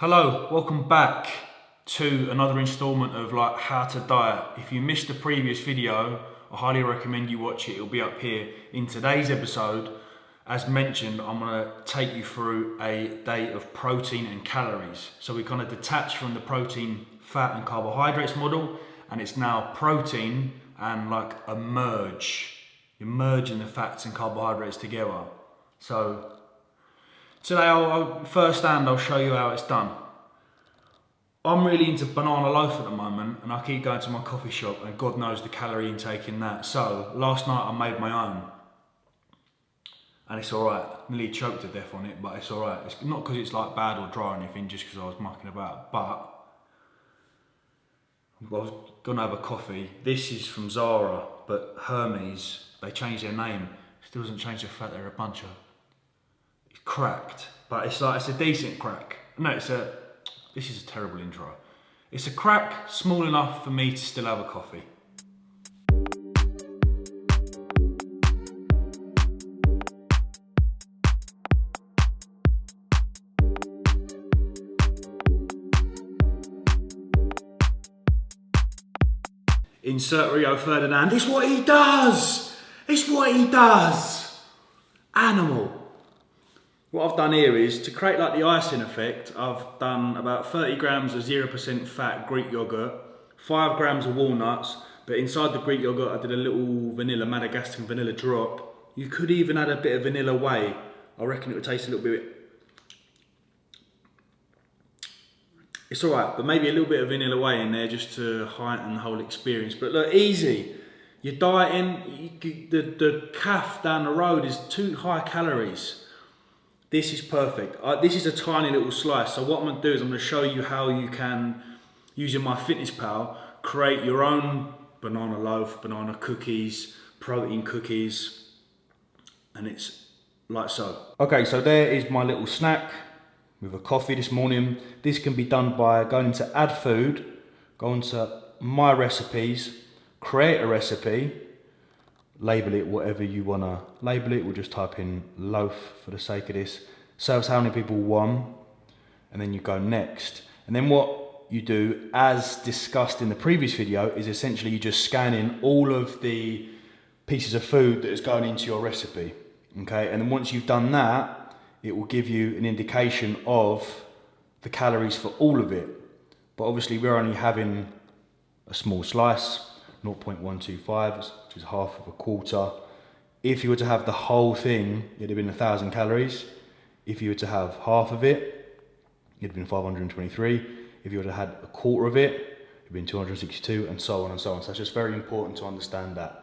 Hello, welcome back to another installment of how to diet. If you missed the previous video, I highly recommend you watch it. It'll be up here. In today's episode, as mentioned, I'm going to take you through a day of protein and calories. So we kind of detached from the protein, fat and carbohydrates model, and it's now protein and like a merge. You're merging the fats and carbohydrates together. So today, I'll show you how it's done. I'm really into banana loaf at the moment, and I keep going to my coffee shop, and God knows the calorie intake in that. So last night I made my own, and it's all right. Nearly choked to death on it, but it's all right. It's not because it's like bad or dry or anything, just because I was mucking about. But I was gonna have a coffee. This is from Zara, but Hermes, they changed their name. Still doesn't change the fact they're a bunch of cracked, but it's a decent crack. No, this is a terrible intro. It's a crack small enough for me to still have a coffee. Insert Rio Ferdinand. It's what he does. It's what he does. Animal. What I've done here is, to create like the icing effect, I've done about 30 grams of 0% fat Greek yogurt, 5 grams of walnuts, but inside the Greek yogurt I did a little vanilla, Madagascar vanilla drop. You could even add a bit of vanilla whey. I reckon it would taste a little bit... It's alright, but maybe a little bit of vanilla whey in there just to heighten the whole experience. But look, easy. You're dieting, the calf down the road is too high calories. This is perfect. This is a tiny little slice. So what I'm going to do is I'm going to show you how you can, using MyFitnessPal, create your own banana loaf, banana cookies, protein cookies, and it's like so. Okay, so there is my little snack with a coffee this morning. This can be done by going into add food, go into my recipes, create a recipe, label it whatever you want to label it. We'll just type in loaf for the sake of this. Serves how many people want, and then you go next. And then what you do, as discussed in the previous video, is essentially you just scan in all of the pieces of food that is going into your recipe. Okay, and then once you've done that, it will give you an indication of the calories for all of it. But obviously we're only having a small slice, 0.125, which is half of a quarter. If you were to have the whole thing, it'd have been 1,000 calories. If you were to have half of it, it'd have been 523. If you were to have had a quarter of it, it'd have been 262, and so on and so on. So it's just very important to understand that.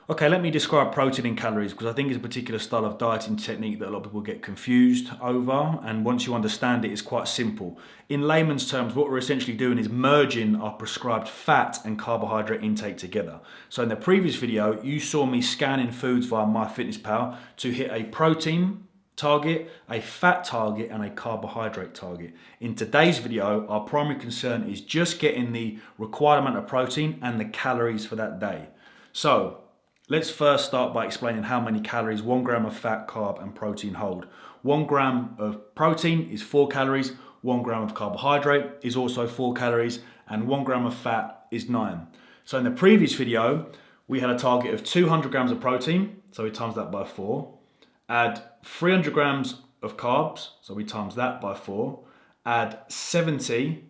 Okay, let me describe protein and calories, because I think it's a particular style of dieting technique that a lot of people get confused over, and once you understand it, it's quite simple. In layman's terms, what we're essentially doing is merging our prescribed fat and carbohydrate intake together. So in the previous video, you saw me scanning foods via MyFitnessPal to hit a protein target, a fat target, and a carbohydrate target. In today's video, our primary concern is just getting the required amount of protein and the calories for that day. So let's first start by explaining how many calories 1 gram of fat, carb, and protein hold. 1 gram of protein is 4 calories, 1 gram of carbohydrate is also 4 calories, and 1 gram of fat is 9. So in the previous video, we had a target of 200 grams of protein, so we times that by 4. Add 300 grams of carbs, so we times that by 4. Add 70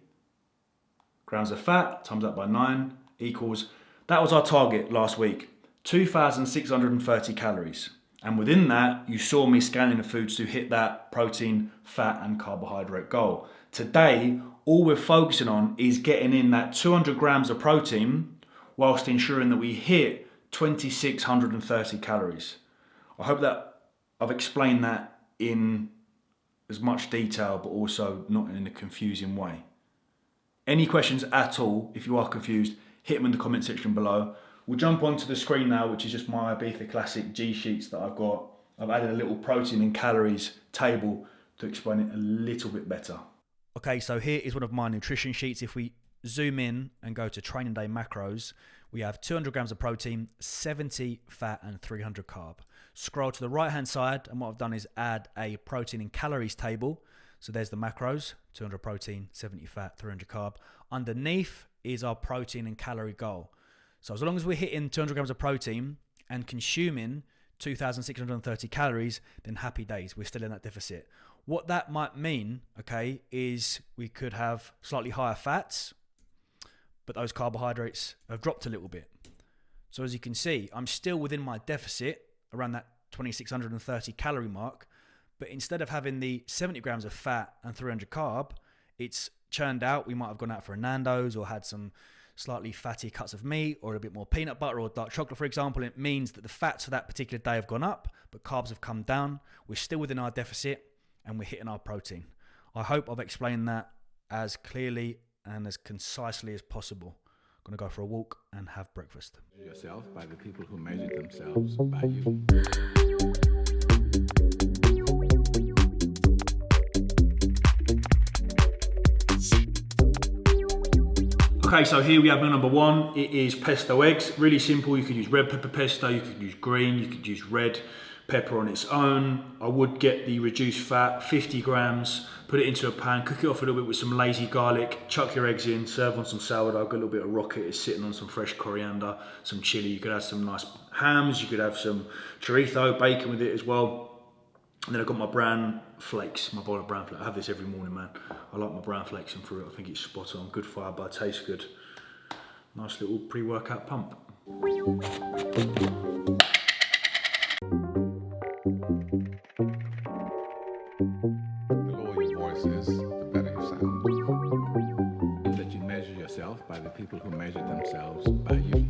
grams of fat, times that by 9, equals, that was our target last week. 2,630 calories. And within that, you saw me scanning the foods to hit that protein, fat, and carbohydrate goal. Today, all we're focusing on is getting in that 200 grams of protein whilst ensuring that we hit 2,630 calories. I hope that I've explained that in as much detail, but also not in a confusing way. Any questions at all, if you are confused, hit them in the comment section below. We'll jump onto the screen now, which is just my Ibiza Classic G sheets that I've got. I've added a little protein and calories table to explain it a little bit better. Okay, so here is one of my nutrition sheets. If we zoom in and go to training day macros, we have 200 grams of protein, 70 fat, and 300 carb. Scroll to the right hand side, and what I've done is add a protein and calories table. So there's the macros, 200 protein, 70 fat, 300 carb. Underneath is our protein and calorie goal. So as long as we're hitting 200 grams of protein and consuming 2,630 calories, then happy days, we're still in that deficit. What that might mean, okay, is we could have slightly higher fats, but those carbohydrates have dropped a little bit. So as you can see, I'm still within my deficit around that 2,630 calorie mark, but instead of having the 70 grams of fat and 300 carb, it's churned out. We might have gone out for a Nando's or had some slightly fatty cuts of meat or a bit more peanut butter or dark chocolate, for example. It means that the fats for that particular day have gone up, but carbs have come down. We're still within our deficit and we're hitting our protein. I hope I've explained that as clearly and as concisely as possible. I'm going to go for a walk and have breakfast. Yourself by the people who measure themselves by you. Okay, so here we have meal number one. It is pesto eggs. Really simple. You could use red pepper pesto, you could use green, you could use red pepper on its own. I would get the reduced fat, 50 grams, put it into a pan, cook it off a little bit with some lazy garlic, chuck your eggs in, serve on some sourdough, got a little bit of rocket, it's sitting on some fresh coriander, some chili. You could have some nice hams, you could have some chorizo, bacon with it as well. And then I've got my bran flakes, my bowl of bran flakes. I have this every morning, man. I like my bran flakes and fruit. I think it's spot on. Good fibre, tastes good. Nice little pre-workout pump. The lower your voice is, the better you sound. That you measure yourself by the people who measure themselves by you.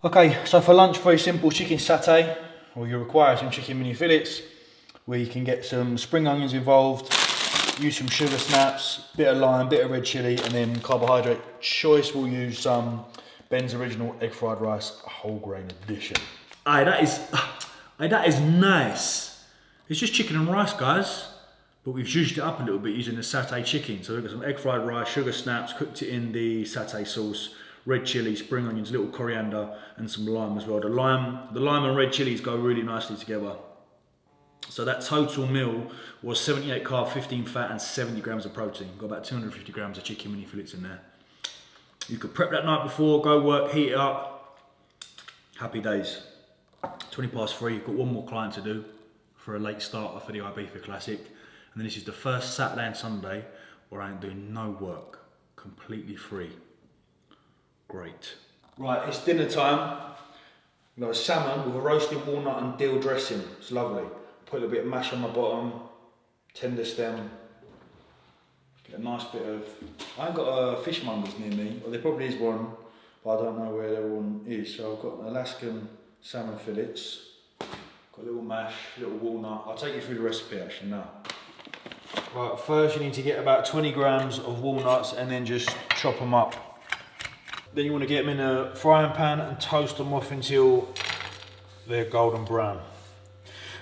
Okay, so for lunch, very simple chicken satay, or you require some chicken mini fillets, where you can get some spring onions involved, use some sugar snaps, bit of lime, bit of red chilli, and then carbohydrate choice, we'll use some Ben's Original Egg Fried Rice Whole Grain Edition. Aye, that is nice. It's just chicken and rice, guys, but we've zhuzhed it up a little bit using the satay chicken. So we've got some egg fried rice, sugar snaps, cooked it in the satay sauce, red chilli, spring onions, little coriander, and some lime as well. The lime and red chillies go really nicely together. So that total meal was 78 carb, 15 fat, and 70 grams of protein. Got about 250 grams of chicken mini fillets in there. You could prep that night before, go work, heat it up. Happy days. 3:20, you've got one more client to do for a late starter for the Ibiza Classic. And then this is the first Saturday and Sunday where I ain't doing no work. Completely free. Great. Right, it's dinner time. We've got a salmon with a roasted walnut and dill dressing. It's lovely. Put a little bit of mash on the bottom, tender stem. Get a nice bit of... I ain't got a fishmongers near me. Well, there probably is one, but I don't know where there one is. So I've got Alaskan salmon fillets. Got a little mash, little walnut. I'll take you through the recipe actually now. Right, first you need to get about 20 grams of walnuts and then just chop them up. Then you want to get them in a frying pan and toast them off until they're golden brown.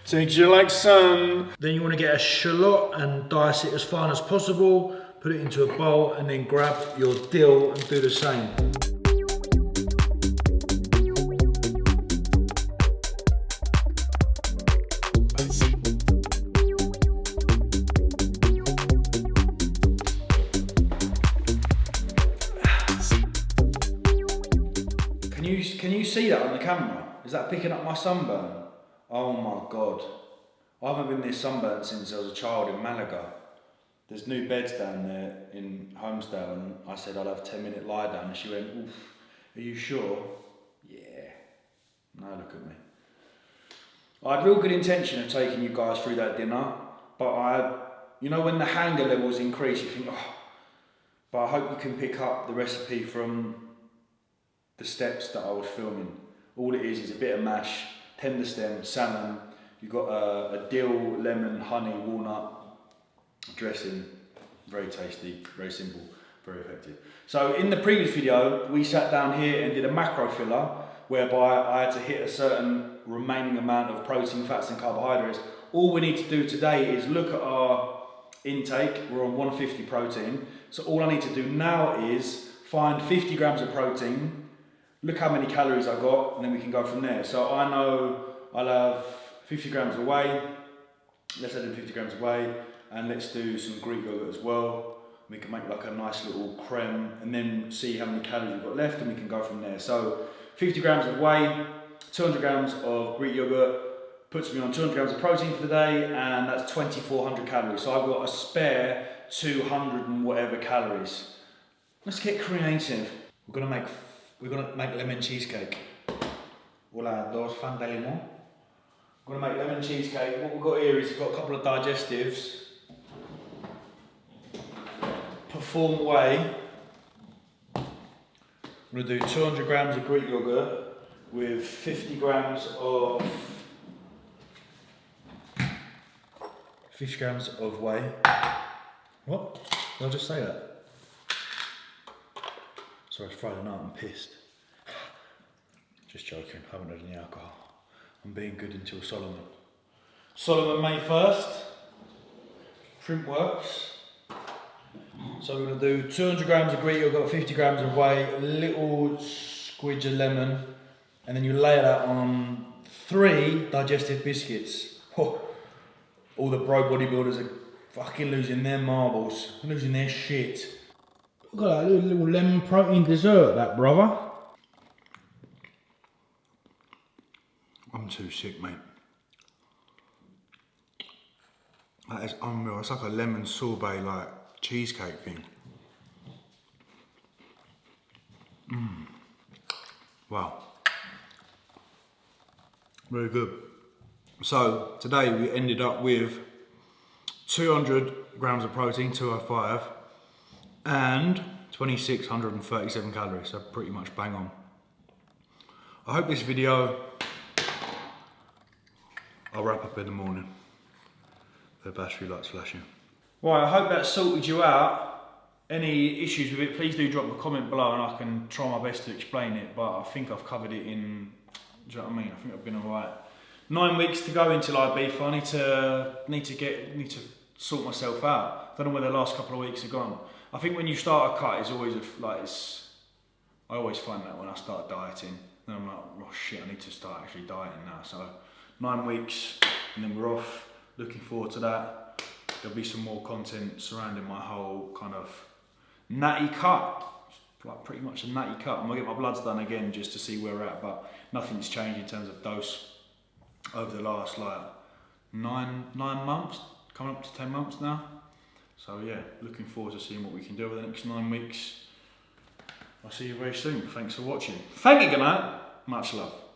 Take you like some. Then you want to get a shallot and dice it as fine as possible. Put it into a bowl and then grab your dill and do the same. Can you see that on the camera? Is that picking up my sunburn? Oh my God. I haven't been this sunburned since I was a child in Malaga. There's new beds down there in Homestead and I said I'd have a 10-minute lie down and she went, oof, are you sure? Yeah. Now look at me. I had real good intention of taking you guys through that dinner, but you know when the hunger levels increase, you think, oh, but I hope you can pick up the recipe from the steps that I was filming. All it is a bit of mash, tender stem, salmon, you've got a dill, lemon, honey, walnut dressing, very tasty, very simple. Very effective. So in the previous video, we sat down here and did a macro filler, whereby I had to hit a certain remaining amount of protein, fats and carbohydrates. All we need to do today is look at our intake. We're on 150 protein. So all I need to do now is find 50 grams of protein, look how many calories I got, and then we can go from there. So I know I'll have 50 grams of whey. Let's add in 50 grams of whey, and let's do some Greek yogurt as well. We can make like a nice little creme and then see how many calories we've got left, and we can go from there. So 50 grams of whey, 200 grams of Greek yogurt puts me on 200 grams of protein for the day, and that's 2,400 calories. So I've got a spare 200 and whatever calories. Let's get creative. We're gonna make lemon cheesecake. Hola, dos fan de limón. We're gonna make lemon cheesecake. What we've got here is we've got a couple of digestives. Perform whey. I'm going to do 200 grams of Greek yogurt with 50 grams of whey. What? Did I just say that? Sorry, it's Friday night, I'm pissed. Just joking, I haven't had any alcohol. I'm being good until Solomon. Solomon May 1st. Print works. So we're going to do 200 grams of Greek yogurt, 50 grams of whey, a little squidge of lemon, and then you layer that on 3 digestive biscuits. Oh, all the pro bodybuilders are fucking losing their marbles, losing their shit. Look at that little lemon protein dessert, that brother. I'm too sick, mate. That is unreal. It's like a lemon sorbet, like cheesecake thing. Wow. Very good. So today we ended up with 200 grams of protein, 205, and 2,637 calories, so pretty much bang on. I hope this video, I'll wrap up in the morning. The battery light's flashing. Right, I hope that sorted you out. Any issues with it, please do drop a comment below and I can try my best to explain it, but I think I've covered it in, do you know what I mean? I think I've been alright. 9 weeks to go until I beef. I need to sort myself out. Don't know where the last couple of weeks have gone. I think when you start a cut, it's always I always find that when I start dieting, then I'm like, oh shit, I need to start actually dieting now. So 9 weeks and then we're off. Looking forward to that. There'll be some more content surrounding my whole kind of natty cut. Like pretty much a natty cut. I'm gonna get my bloods done again just to see where we're at, but nothing's changed in terms of dose over the last like nine months, coming up to 10 months now. So yeah, looking forward to seeing what we can do over the next 9 weeks. I'll see you very soon. Thanks for watching. Thank you, good night. Much love.